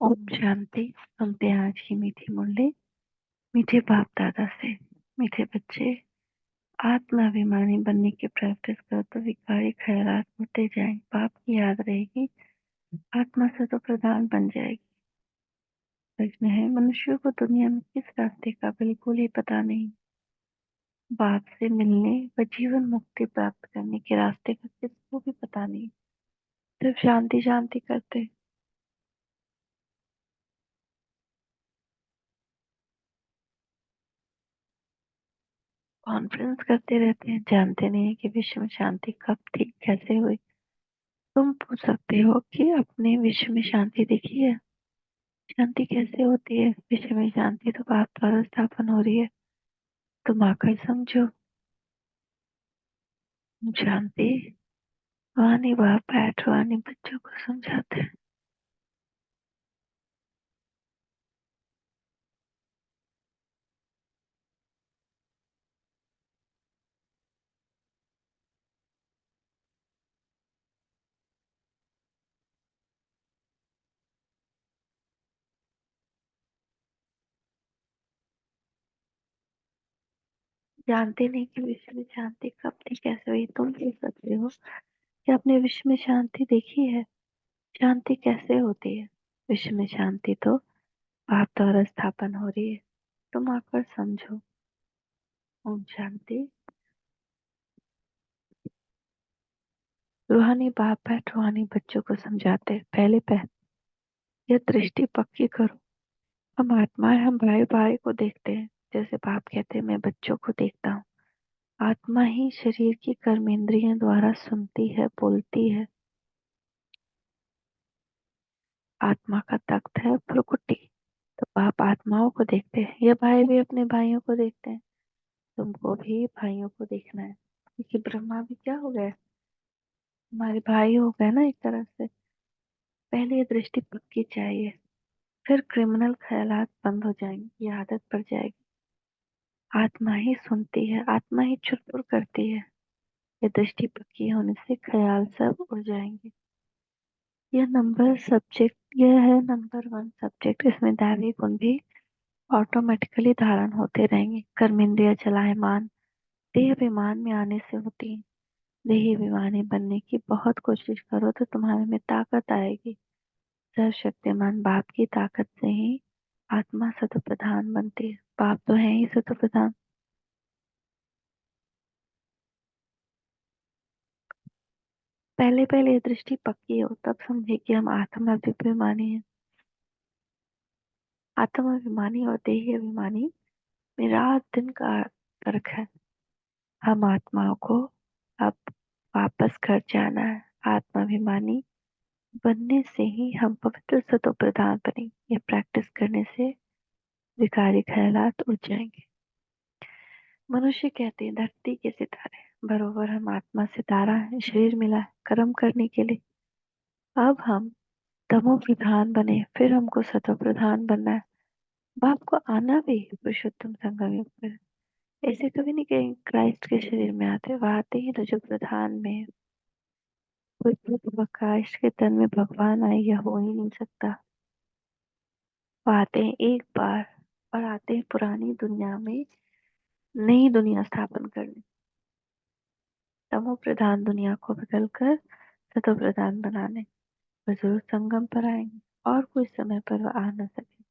ओम शांति। सुनते हैं आज की मीठी मुरली। मीठे बाप दादा से। मीठे बच्चे, आत्माभिमानी बनने की प्रैक्टिस करो तो विकारी ख्यालात होते जाएंगे। बाप की याद रहेगी, आत्मा से तो प्रधान बन जाएगी। प्रश्न है, मनुष्य को दुनिया में किस रास्ते का बिल्कुल ही पता नहीं। बाप से मिलने व जीवन मुक्ति प्राप्त करने के रास्ते का किसको भी पता नहीं। सिर्फ शांति शांति करते, कॉन्फ्रेंस करते रहते हैं, जानते नहीं है कि विश्व में शांति कब थी, कैसे हुई। तुम पूछ सकते हो कि अपने विश्व में शांति देखी है, शांति कैसे होती है। विश्व में शांति तो बाप द्वारा स्थापन हो रही है, तुम आकर समझो। शांति वानी बाप बैठ वानी बच्चों को समझाते हैं। जानते नहीं कि विश्व में शांति कब थी, कैसे हुई। तुम पूछ सकते हो कि अपने विश्व में शांति देखी है, शांति कैसे होती है। विश्व में शांति तो बाप द्वारा स्थापन हो रही है, तुम आकर समझो। ओम शांति। रूहानी बाप है, रूहानी बच्चों को समझाते हैं। पहले यह दृष्टि पक्की करो, हम आत्मा है, हम भाई भाई को देखते हैं। जैसे बाप कहते हैं, मैं बच्चों को देखता हूँ। आत्मा ही शरीर की कर्मेंद्रियों द्वारा सुनती है, बोलती है। आत्मा का तख्त है प्रकृति, तो बाप आत्माओं को देखते हैं। ये भाई भी अपने भाइयों को देखते हैं, तुमको भी भाइयों को देखना है, क्योंकि ब्रह्मा भी क्या हो गए, हमारे भाई हो गए ना एक तरह से। पहले ये दृष्टि पक्की चाहिए, फिर क्रिमिनल ख्यालात बंद हो जाएंगे, ये आदत पड़ जाएगी। आत्मा ही सुनती है, आत्मा ही चुप करती है। ये दृष्टि पक्की होने से ख्याल सब उड़ जाएंगे। यह है नंबर वन सब्जेक्ट। इसमें दैवी गुण भी ऑटोमेटिकली धारण होते रहेंगे। कर्मेंद्रिय चलायमान देह अभिमान में आने से होती है। देही अभिमानी बनने की बहुत कोशिश करो तो तुम्हारे में ताकत आएगी। सर्वशक्तिमान बाप की ताकत से ही आत्मा सतो प्रधान बनती है। बाप तो है ही सतो प्रधान। पहले पहले ये दृष्टि पक्की हो, तब समझे कि हम आत्मा अभिमानी हैं। आत्मा अभिमानी और देही अभिमानी में रात दिन का फर्क है। हम आत्माओं को अब वापस घर जाना है। आत्माभिमानी बनने से ही हम पवित्र सतो प्रधान बने। ये प्रैक्टिस करने से विकारी ख्यालात उड़ जाएंगे। मनुष्य कहते हैं धरती के सितारे, बरोबर हम आत्मा सितारा है, शरीर मिला है कर्म करने के लिए। अब हम तमो प्रधान बने, फिर हमको सतो प्रधान बनना है। बाप को आना भी पुरुषोत्तम संगम युग पर। ऐसे कभी नहीं कहीं क्राइस्ट के शरीर में आते, वह आते ही तो जो प्रधान में है। कोई प्रकाश के तन में भगवान आए, यह हो ही नहीं सकता। वो आते हैं एक बार और आते हैं पुरानी दुनिया में नई दुनिया स्थापन करने। तमो प्रधान दुनिया को बदलकर सतो प्रधान बनाने। वह जरूर संगम पर आएंगे और कोई समय पर वह आ न सके।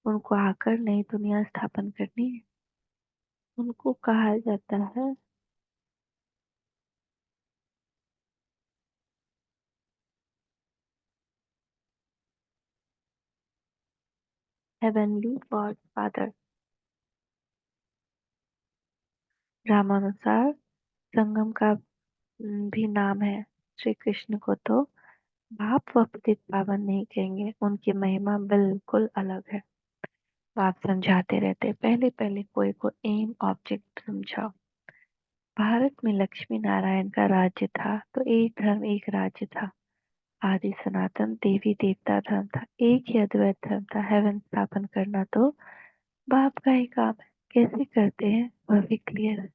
उनको आकर नई दुनिया स्थापन करनी है। उनको कहा जाता है हेवनली गॉड फादर। रामानुसार संगम का भी नाम है। श्री कृष्ण को तो बाप व पतित पावन नहीं कहेंगे, उनकी महिमा बिल्कुल अलग है। बाप समझाते रहते, पहले पहले कोई को एम ऑब्जेक्ट समझाओ। भारत में लक्ष्मी नारायण का राज्य था, तो एक धर्म एक राज्य था। आदि सनातन देवी देवता धर्म था, एक ही अद्वैत धर्म था। हेवन स्थापन करना तो बाप का ही काम है। कैसे करते हैं वह भी क्लियर है।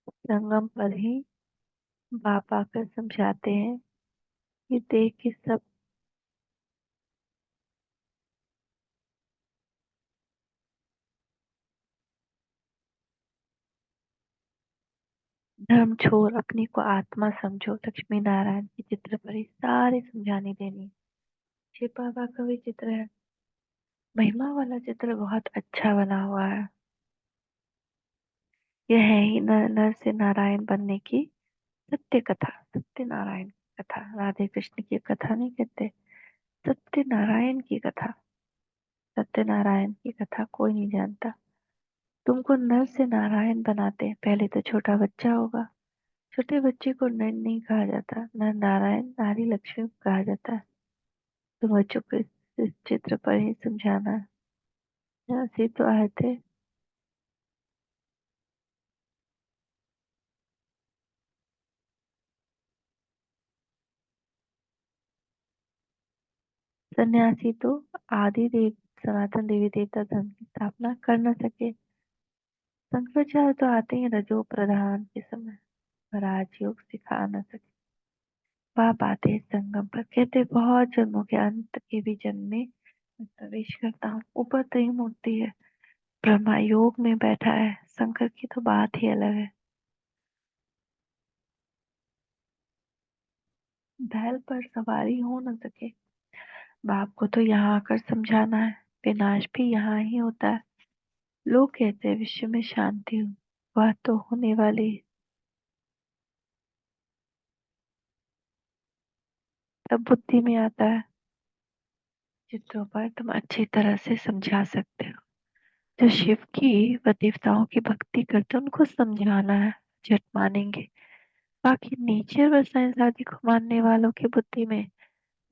संगम पर ही बाप आकर समझाते हैं कि देख के सब धर्म छोड़ अपने को आत्मा समझो। लक्ष्मी नारायण के चित्र पर ही सारी समझानी देनी। शिव बाबा का भी चित्र है। महिमा वाला चित्र बहुत अच्छा बना हुआ है। यह है ही नर नर से नारायण बनने की सत्य कथा। सत्य नारायण की कथा, राधे कृष्ण की कथा नहीं कहते, सत्य नारायण की कथा। सत्यनारायण की कथा कोई नहीं जानता। तुमको नर से नारायण बनाते हैं, पहले तो छोटा बच्चा होगा। छोटे बच्चे को नर नहीं कहा जाता, नर नारायण नारी लक्ष्मी को कहा जाता है। तुम बच्चों को इस चित्र पर ही समझाना है। यहाँ से तो आए थे। सन्यासी तो आदि देव सनातन देवी देवता धर्म की स्थापना कर न सके। शंकराचार्य तो आते ही रजो प्रधान के समय, राजयोग सिखा न सके। वह बातें संगम पर कहते, बहुत जन्मों के अंत के भी जन्म में मैं प्रवेश करता हूँ। ऊपर त्रिमूर्ति है, ब्रह्मा योग में बैठा है, शंकर की तो बात ही अलग है। बैल पर सवारी हो न सके। बाप को तो यहाँ आकर समझाना है, विनाश भी यहाँ ही होता है। लोग कहते हैं विश्व में शांति हो, वह तो होने वाली है। तब बुद्धि में आता है। चित्रों पर तुम अच्छी तरह से समझा सकते हो। जो शिव की व देवताओं की भक्ति करते हैं उनको समझाना है, झट मानेंगे। बाकी नेचर व साइंस आदि को मानने वालों की बुद्धि में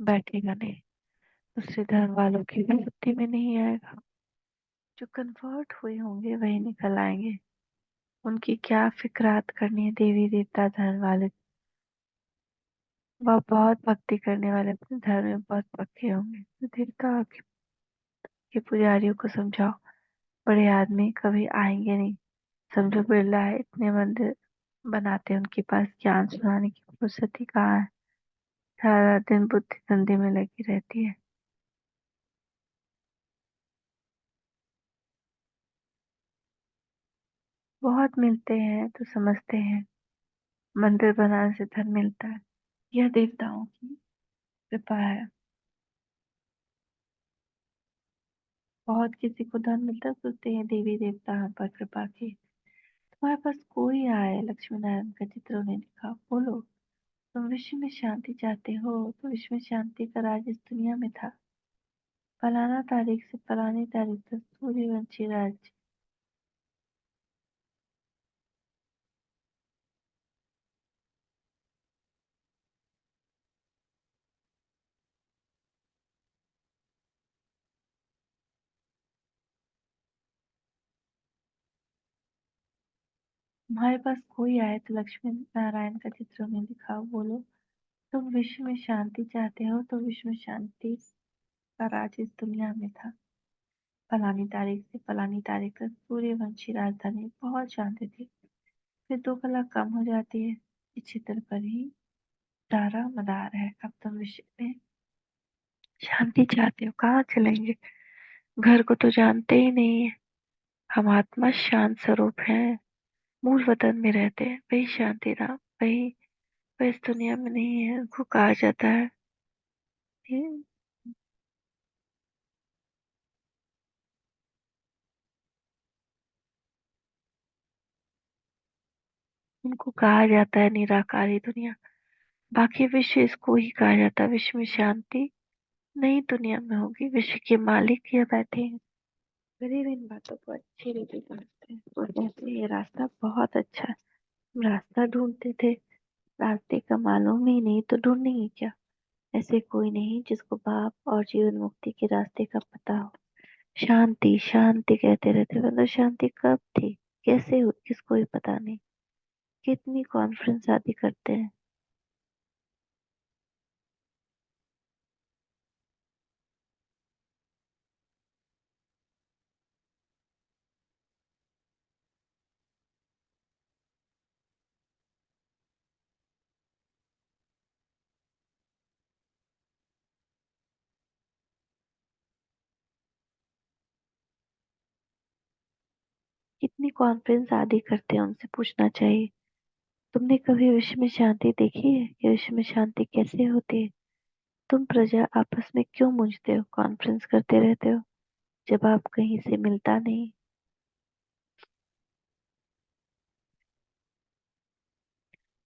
बैठेगा नहीं, दूसरे धर्म वालों की भी बुद्धि में नहीं आएगा। जो कन्वर्ट हुए होंगे वही निकल आएंगे। उनकी क्या फिक्रात करनी है देवी देवता धर्म वाले। वह बहुत भक्ति करने वाले अपने धर्म में बहुत पक्के होंगे। तो देवता के पुजारियों को समझाओ, बड़े आदमी कभी आएंगे नहीं। समझो बिरला है, इतने मंदिर बनाते हैं, उनके पास ज्ञान सुनाने की फुर्सत ही कहाँ है। सारा दिन बुद्धि धंधे में लगी रहती है। बहुत मिलते हैं तो समझते हैं मंदिर बनाने से धन मिलता है। यह देवताओं की कृपा है। बहुत किसी को धन मिलता है, सोचते हैं देवी देवता हम पर कृपा की। तुम्हारे पास कोई आए, लक्ष्मी नारायण का चित्र उन्हें दिखा, बोलो तुम विश्व में शांति चाहते हो तो विश्व में शांति का राज इस दुनिया में था। फलाना तारीख से फलानी तारीख तक सूर्यवंशी राज्य। तुम्हारे पास कोई आए तो लक्ष्मी नारायण का चित्र उन्हें दिखाओ, बोलो तुम विश्व में शांति चाहते हो तो विश्व में शांति का राज इस दुनिया में था। फलानी तारीख से फलानी तारीख तक सूर्यवंशी राजधानी बहुत शांति थी, फिर 2 कला कम हो जाती है। इस चित्र पर ही सारा मदार है। अब तुम विश्व में शांति चाहते हो, कहाँ चलेंगे? घर को तो जानते ही नहीं है। हम आत्मा शांत स्वरूप है, मूल वतन में रहते हैं, वही शांति धाम, वही वह इस दुनिया में नहीं है। उनको कहा जाता है कि- उनको कहा जाता है निराकारी दुनिया। बाकी विश्व इसको ही कहा जाता है। विश्व में शांति नई दुनिया में होगी, विश्व के मालिक यह बैठे हैं। गरीब इन बातों को अच्छी रीति समझते हैं और कहते हैं ये रास्ता बहुत अच्छा है। हम रास्ता ढूंढते थे, रास्ते का मालूम ही नहीं तो ढूंढेंगे क्या? ऐसे कोई नहीं जिसको पाप और जीवन मुक्ति के रास्ते का पता हो। शांति शांति कहते रहते, मतलब शांति कब थी, कैसे हुई, किसको ही पता नहीं। कितनी कॉन्फ्रेंस आदि करते हैं। कितनी कॉन्फ्रेंस आदि करते हैं, उनसे पूछना चाहिए। तुमने कभी विश्व में शांति देखी है कि विश्व में शांति कैसे होती है? तुम प्रजा आपस में क्यों मूंझते हो, कॉन्फ्रेंस करते रहते हो जब आप कहीं से मिलता नहीं?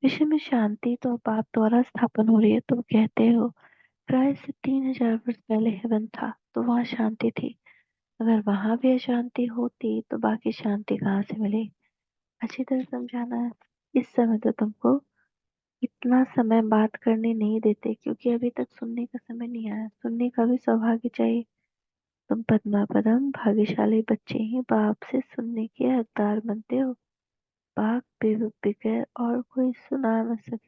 विश्व में शांति तो पाप द्वारा स्थापन हो रही है। तुम कहते हो प्राय से 3,000 वर्ष पहले हेवन था तो वहां शांति थी। अगर वहां भी अशांति होती तो बाकी शांति कहाँ से मिली? अच्छी तरह समझाना है। इस समय तो तुमको इतना समय बात करने नहीं देते क्योंकि अभी तक सुनने का समय नहीं आया। सुनने का भी सौभाग्य चाहिए। तुम पद्मा पदम भाग्यशाली बच्चे ही बाप से सुनने के हकदार बनते हो। बाप बगैर और कोई सुना न सके।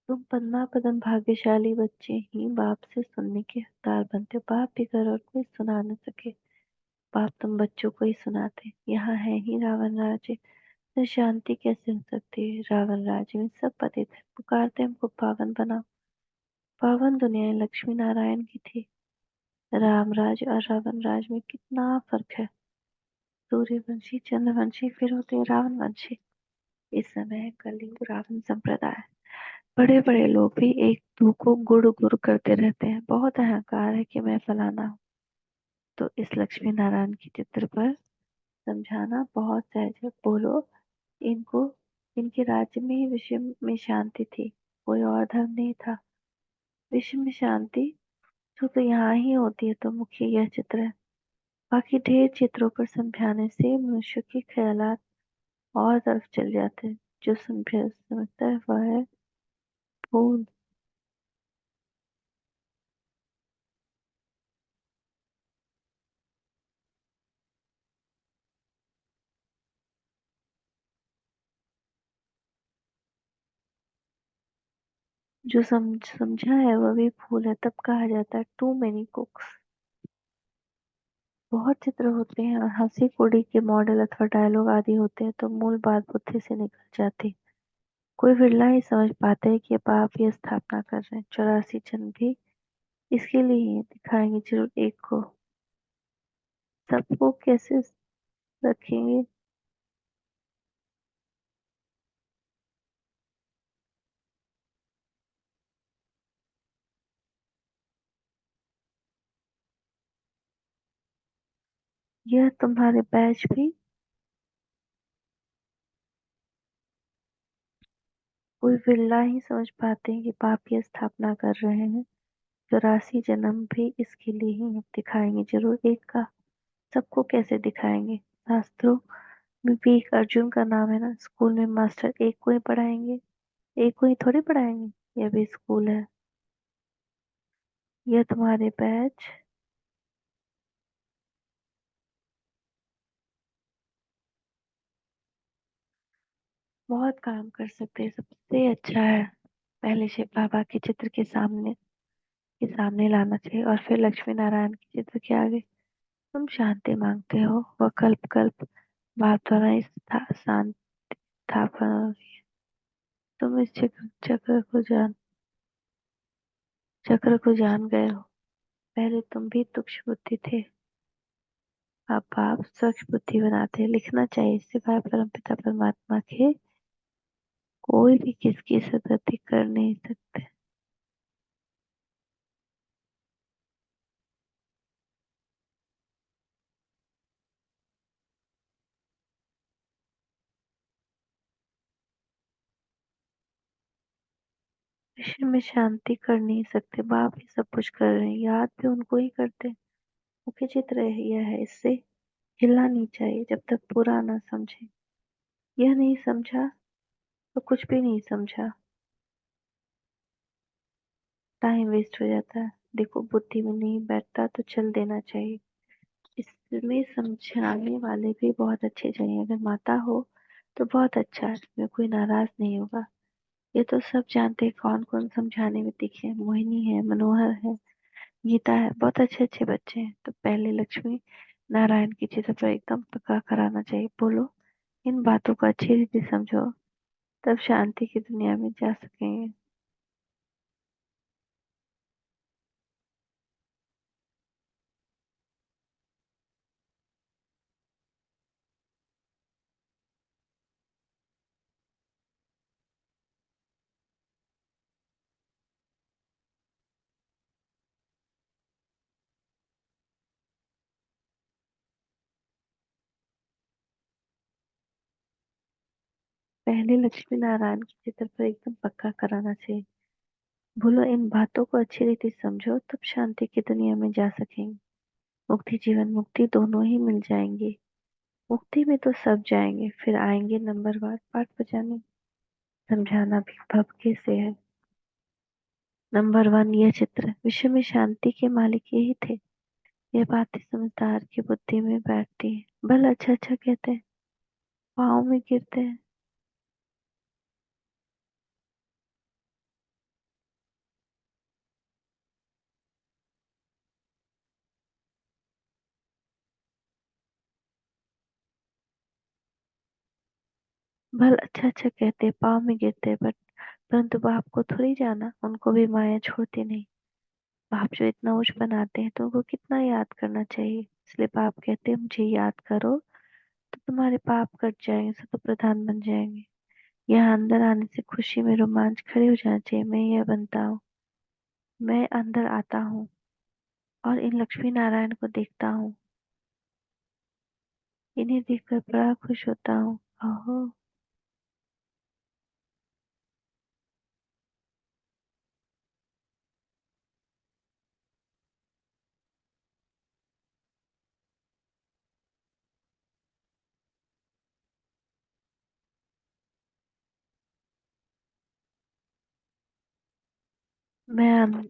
तुम पद्मा पदम भाग्यशाली बच्चे ही बाप से सुनने के हकदार बनते हो। बाप बगैर और कोई सुना न सके। बाप तुम बच्चों को ही सुनाते। यहाँ है ही रावण राज्य, तो शांति कैसे हो सकती है? रावण राज्य में सब पतित है, पुकारते हमको पावन बनाओ। पावन दुनिया लक्ष्मी नारायण की थी। रामराज और रावण राज में कितना फर्क है। सूर्यवंशी चंद्रवंशी फिर होते हैं रावण वंशी। इस समय कलयुग रावण संप्रदाय। बड़े बड़े लोग भी एक दू को गुड़ गुड़ करते रहते हैं। बहुत अहंकार है कि मैं फलाना हूँ। तो इस लक्ष्मी नारायण के चित्र पर समझाना बहुत सहज है। बोलो इनको, इनके राज्य में ही विश्व में शांति थी, कोई और धर्म नहीं था। विश्व में शांति तो यहाँ ही होती है। तो मुख्य यह चित्र है। बाकी ढेर चित्रों पर समझाने से मनुष्य के ख्यालात और तरफ चल जाते हैं। जो समझता है वह है फूल। जो समझा है वह भी फूल है। तब कहा जाता है टू मेनी कुक्स। बहुत चित्र होते हैं और हंसी कुड़ी के मॉडल अथवा डायलॉग आदि होते हैं तो मूल बात बुद्धि से निकल जाती। कोई बिरला ही समझ पाते हैं कि बाप ये स्थापना कर रहे हैं। 84 जन्म भी इसके लिए ही दिखाएंगे जरूर एक को। सबको कैसे रखेंगे? यह तुम्हारे बैच भी कोई बिरला ही समझ पाते हैं कि बाप की स्थापना कर रहे हैं। 84 जन्म भी इसके लिए ही दिखाएंगे जरूर एक का। सबको कैसे दिखाएंगे? शास्त्रों में भी एक अर्जुन का नाम है ना। स्कूल में मास्टर एक को ही पढ़ाएंगे, एक को ही थोड़ी पढ़ाएंगे। यह भी स्कूल है। यह तुम्हारे बैच बहुत काम कर सकते हैं। सबसे अच्छा है पहले शिव बाबा के चित्र के सामने लाना चाहिए और फिर लक्ष्मी नारायण के चित्र के आगे। तुम शांति मांगते हो, वह कल्प कल्प बाप द्वारा इस शांति स्थापना। तुम इस चक्र को जान गए हो। पहले तुम भी तुक्ष बुद्धि थे, अब आप स्वच्छ बुद्धि बनाते हैं। लिखना चाहिए सिवाय परमपिता परमात्मा के कोई भी किसकी सदति कर नहीं सकते। विश्व में शांति कर नहीं सकते। बाप ही सब कुछ कर रहे हैं, याद भी उनको ही करते हैं। मुख्य चित्र यह है, इससे हिलना नहीं चाहिए जब तक पूरा ना समझे। यह नहीं समझा तो कुछ भी नहीं समझा। टाइम वेस्ट हो जाता है। देखो बुद्धि में नहीं बैठता तो चल देना चाहिए। इसमें समझाने वाले भी बहुत अच्छे चाहिए। अगर माता हो तो बहुत अच्छा है, इसमें कोई नाराज नहीं होगा। ये तो सब जानते हैं कौन कौन समझाने में तीखे है। मोहिनी है, मनोहर है, गीता है, बहुत अच्छे अच्छे बच्चे हैं। तो पहले लक्ष्मी नारायण की चित्र पर एकदम पक्का कराना चाहिए। बोलो, इन बातों को अच्छी रीति समझो, तब शांति की दुनिया में जा सकेंगे। पहले लक्ष्मी नारायण की चित्र पर एकदम पक्का कराना चाहिए। बोलो, इन बातों को अच्छी रीति समझो, तब शांति की दुनिया में जा सकेंगे। मुक्ति जीवन मुक्ति दोनों ही मिल जाएंगे। मुक्ति में तो सब जाएंगे, फिर आएंगे नंबरवार पाठ बजाने। समझाना भी भव कैसे है। नंबर वन, यह चित्र विश्व में शांति के मालिक यही थे। ये बातें समझदार की बुद्धि में बैठती है। बल अच्छा अच्छा कहते हैं, पाँव में गिरते हैं। बल अच्छा अच्छा कहते हैं, पाँव में गिरते हैं, बट परंतु बाप को थोड़ी जाना, उनको भी माया छोड़ती नहीं। बाप जो इतना उच्च बनाते हैं तो उनको कितना याद करना चाहिए। इसलिए बाप कहते हैं, मुझे याद करो तो तुम्हारे पाप कट जाएंगे, सतो प्रधान बन जाएंगे। यहाँ अंदर आने से खुशी में रोमांच खड़े हो जाना चाहिए। मैं यह बनता हूँ, मैं अंदर आता हूँ और इन लक्ष्मी नारायण को देखता हूँ। इन्हें देखकर बड़ा खुश होता हूँ। ओहो, मैं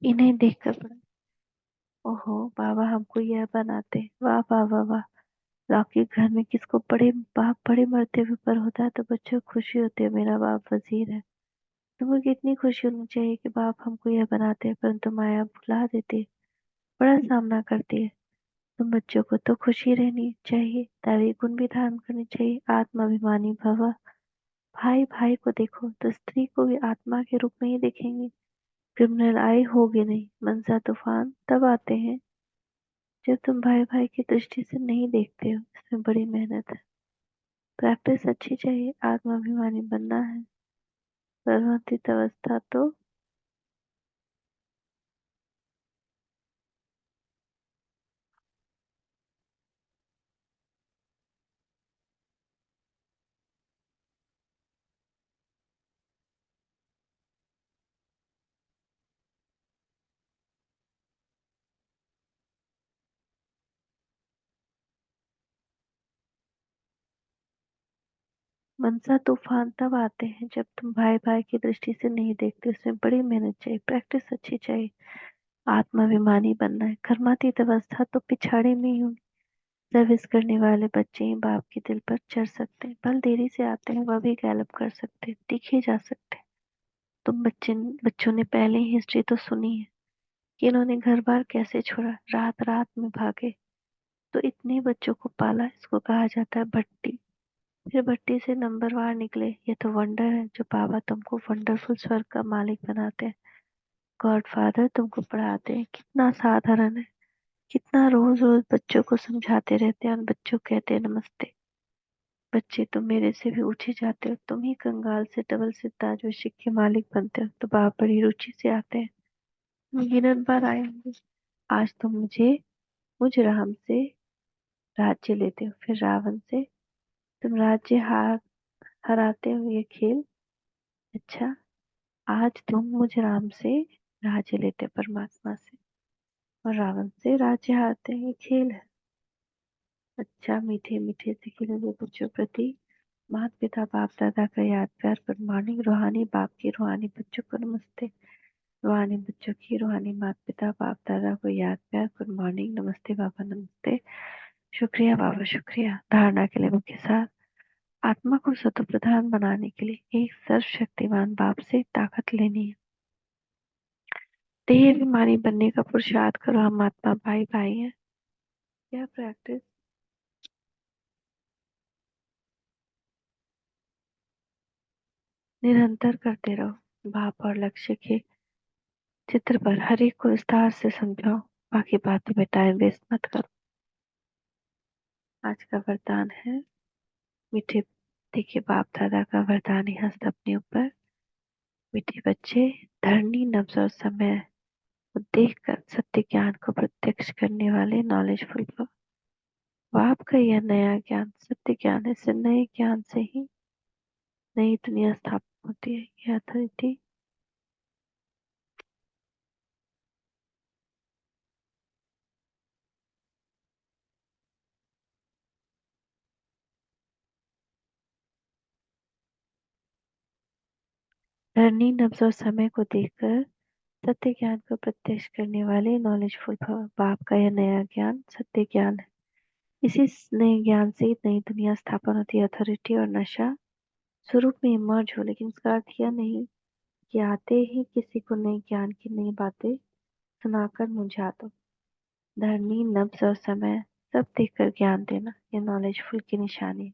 इन्हें देखकर बड़ा, ओहो बाबा हमको यह बनाते, वाह वाह वाह वाह। लौकी घर में किसको बड़े बाप बड़े मर्तबे पर होता है तो बच्चों को खुशी होती है, मेरा बाप वजीर है। तुमको कितनी खुशी होनी चाहिए कि बाप हमको यह बनाते हैं, परंतु माया भुला देती है, बड़ा सामना करती है। तुम बच्चों को तो खुशी रहनी चाहिए, दैवी गुण भी धारण करनी चाहिए। आत्माभिमानी भव। भाई भाई को देखो तो स्त्री को भी आत्मा के रूप में ही देखेंगे। क्रिमिनल आए होगे नहीं, मनसा तूफान तब आते हैं जब तुम भाई भाई की दृष्टि से नहीं देखते हो। इसमें बड़ी मेहनत है, प्रैक्टिस अच्छी चाहिए। आत्माभिमानी बनना है। सर्वातीत अवस्था तो मनसा तूफान तब आते हैं जब तुम भाई भाई की दृष्टि से नहीं देखते। उसमें बड़ी मेहनत चाहिए, प्रैक्टिस अच्छी चाहिए। आत्माभिमानी बनना है। कर्मातीत अवस्था तो पिछाड़ी में ही होगी। सर्विस करने वाले बच्चे ही बाप के दिल पर चढ़ सकते हैं। बल देरी से आते हैं, वह भी गैलप कर सकते हैं, दिखे जा सकते हैं। तुम बच्चों ने पहले ही हिस्ट्री तो सुनी है कि इन्होंने घर बार कैसे छोड़ा, रात रात में भागे तो इतने बच्चों को पाला। इसको कहा जाता है भट्टी। फिर भट्टी से नंबरवार निकले। ये तो वंडर है जो बाबा तुमको वंडरफुल स्वर्ग का मालिक बनाते हैं। गॉड फादर तुमको पढ़ाते हैं, कितना साधारण है। कितना रोज रोज बच्चों को समझाते रहते हैं और बच्चों कहते हैं नमस्ते। बच्चे तुम मेरे से भी ऊंचे जाते हो, तुम ही कंगाल से डबल सिद्धार्थ विषय के मालिक बनते हो। तो बाप बड़ी रुचि से आते हैं। गिनत बार आए होंगे। आज तुम मुझ राम से राज्य लेते हो, फिर रावण से तुम राज्य हराते हो। ये खेल अच्छा। आज तुम मुझ राम से राज्य लेते हो, परमात्मा से, और रावण से राज्य हारते हैं। ये खेल है। अच्छा, मीठे मीठे से खिले बच्चों प्रति माता पिता बाप दादा का याद प्यार गुड मॉर्निंग। रूहानी बाप की रूहानी बच्चों को नमस्ते। रूहानी बच्चों की रूहानी माता पिता बाप दादा को याद प्यार गुड मॉर्निंग, नमस्ते बाबा नमस्ते। शुक्रिया बाबा शुक्रिया। धारणा के लिए मुख्य सार। आत्मा को सतो प्रधान बनाने के लिए एक सर्वशक्तिमान बाप से ताकत लेनी है। देह अभिमानी बनने का पुरुषार्थ करो, हम आत्मा भाई भाई हैं। यह प्रैक्टिस निरंतर करते रहो। भाव और लक्ष्य के चित्र पर हर एक को विस्तार से समझाओ, बाकी बातों में टाइम वेस्ट मत करो। आज का वरदान है, मीठे देखिए बाप दादा का वरदान है हस्त अपने ऊपर। मीठे बच्चे, धरनी नब्ज और समय को देखकर सत्य ज्ञान को प्रत्यक्ष करने वाले नॉलेजफुल को। बाप का यह नया ज्ञान सत्य ज्ञान है। इससे नए ज्ञान से ही नई दुनिया स्थापित होती है। यह अथॉरिटी धरनी नब्ज और समय को देखकर सत्य ज्ञान को प्रत्यक्ष करने वाले नॉलेजफुल भव। बाप का यह नया ज्ञान सत्य ज्ञान है। इसी नए ज्ञान से नई दुनिया स्थापन होती है। अथॉरिटी और नशा स्वरूप में इमर्ज हो, लेकिन इसका अर्थ यह नहीं कि आते ही किसी को नई ज्ञान की नई बातें सुनाकर मुझा दो। धरनी नब्ज और समय सब देखकर ज्ञान देना, यह नॉलेजफुल की निशानी है।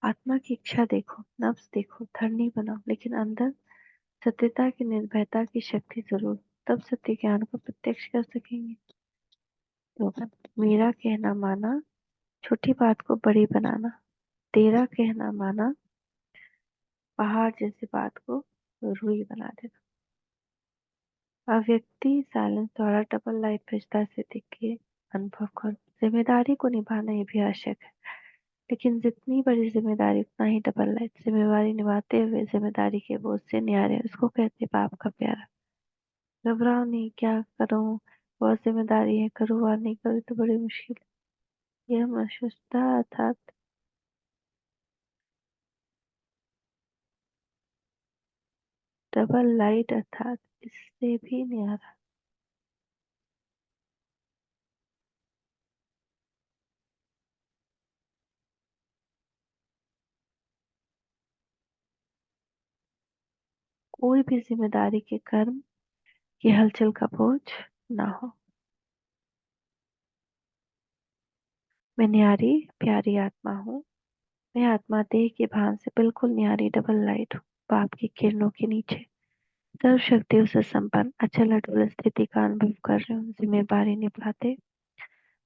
आत्मा की इच्छा देखो, नब्ज देखो, धरनी बनाओ, लेकिन अंदर सत्यता की निर्भयता की शक्ति जरूर। तब सत्य ज्ञान को प्रत्यक्ष कर सकेंगे। स्लोगन, मेरा कहना माना, छोटी बात को बड़ी बनाना। तेरा कहना माना, पहाड़ जैसी बात को रुई बना देना। अव्यक्ति साइलेंस द्वारा डबल लाइफ विस्तार से देखिए, अनुभव करो। जिम्मेदारी को निभाना ये भी आवश्यक है, लेकिन जितनी बड़ी जिम्मेदारी उतना ही डबल लाइफ। जिम्मेदारी निभाते हुए जिम्मेदारी के बोझ से निहारे, उसको कहते बाप का प्यारा। घबराओ नहीं, क्या करूं, बहुत जिम्मेदारी है, करूँ और नहीं करूँ तो बड़ी मुश्किल है। यह मशुदा अर्थात डबल लाइट अर्थात इससे भी न्यारा। कोई भी जिम्मेदारी के कर्म की हलचल का बोझ ना हो। मैं न्यारी प्यारी आत्मा हूँ। मैं आत्मा देह के भान से बिल्कुल न्यारी डबल लाइट हूँ। बाप की किरणों के नीचे सर्व शक्तियों से संपन्न अचल अटल स्थिति का अनुभव कर रही हूँ। जिम्मेदारी निभाते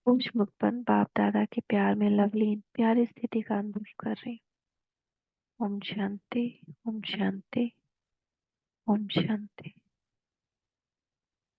ऊंच मुक्तपन बाप दादा के प्यार में लवलीन प्यारी स्थिति का अनुभव कर रही हूँ। ओम शांति, ओम शांति, ओम शांति।